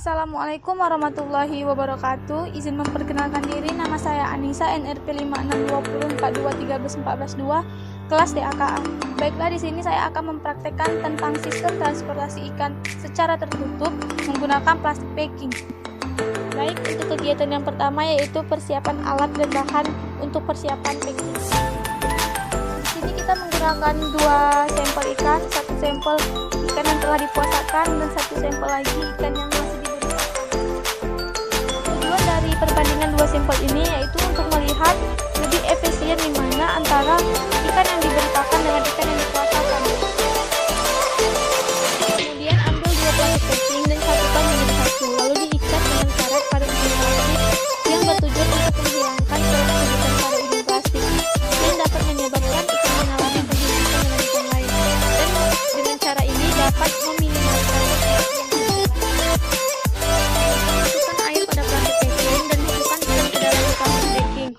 Assalamualaikum warahmatullahi wabarakatuh. Izin memperkenalkan diri, nama saya Anissa, NRP 562042131442, kelas DAKA. Baiklah, di sini saya akan mempraktekkan tentang sistem transportasi ikan secara tertutup menggunakan plastik packing. Baik, untuk kegiatan yang pertama yaitu persiapan alat dan bahan untuk persiapan packing. Di sini kita menggunakan 2 sampel ikan, 1 sampel ikan yang telah dipuasakan dan 1 sampel lagi ikan yang masih diberi pakan. Tujuan dari perbandingan 2 sampel ini yaitu untuk melihat lebih efisien di mana antara ikan yang diberi pakan dengan ikan yang dipuasakan. Kemudian ambil 2 plastik packing dan satukan menjadi satu, lalu diikat dengan karet pada ujung plastik yang bertujuan untuk menghilangkan kerusakan pada ujung plastik yang dapat menyebabkan ikan mengalami penyelamatan dengan ikan lain. Dan dengan cara ini dapat meminimalkan masukkan air pada plastik packing dan masukkan ikan ke dalam plastik packing.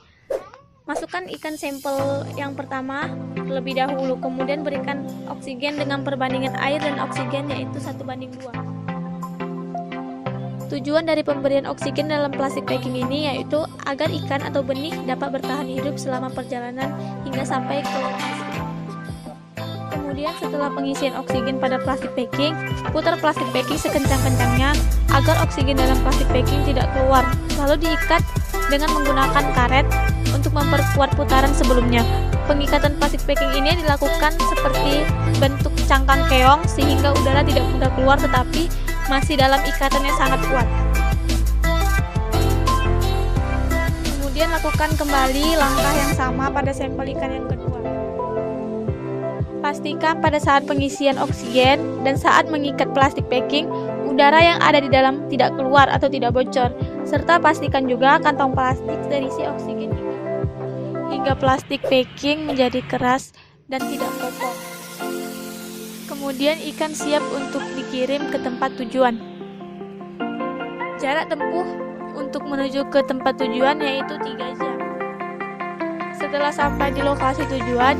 Masukkan ikan sampel yang pertama terlebih dahulu, kemudian berikan oksigen dengan perbandingan air dan oksigen yaitu 1:2. Tujuan dari pemberian oksigen dalam plastik packing ini yaitu agar ikan atau benih dapat bertahan hidup selama perjalanan hingga sampai ke lokasi. Kemudian setelah pengisian oksigen pada plastik packing, putar plastik packing sekencang-kencangnya agar oksigen dalam plastik packing tidak keluar. Lalu diikat dengan menggunakan karet untuk memperkuat putaran sebelumnya. Pengikatan plastik packing ini dilakukan seperti bentuk cangkang keong sehingga udara tidak mudah keluar tetapi masih dalam ikatan yang sangat kuat. Kemudian lakukan kembali langkah yang sama pada sampel ikan yang kedua. Pastikan pada saat pengisian oksigen dan saat mengikat plastik packing, udara yang ada di dalam tidak keluar atau tidak bocor, serta pastikan juga kantong plastik terisi oksigen hingga plastik packing menjadi keras dan tidak kokoh. Kemudian ikan siap untuk dikirim ke tempat tujuan. Jarak tempuh untuk menuju ke tempat tujuan yaitu 3 jam. Setelah sampai di lokasi tujuan,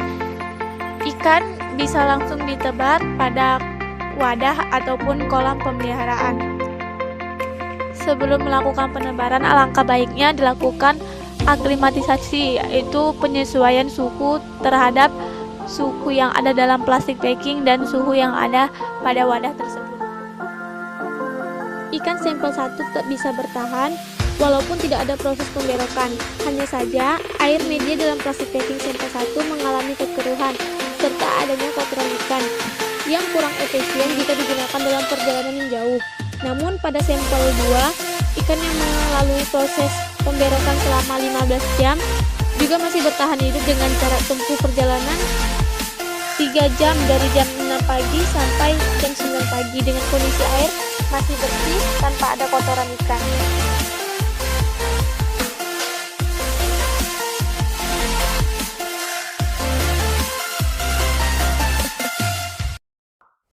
ikan bisa langsung ditebar pada wadah ataupun kolam pemeliharaan. Sebelum melakukan penebaran, alangkah baiknya dilakukan aklimatisasi, yaitu penyesuaian suhu terhadap suhu yang ada dalam plastik packing dan suhu yang ada pada wadah tersebut. Ikan sampel 1 tetap bisa bertahan walaupun tidak ada proses pemberokan. Hanya saja air media dalam plastik packing sampel 1 mengalami kekeruhan serta adanya kotoran ikan yang kurang efisien jika digunakan dalam perjalanan yang jauh. Namun pada sampel 2, ikan yang melalui proses pemberokan selama 15 jam juga masih bertahan hidup dengan jarak tempuh perjalanan 3 jam dari jam 6 pagi sampai jam 9 pagi dengan kondisi air masih bersih tanpa ada kotoran ikan.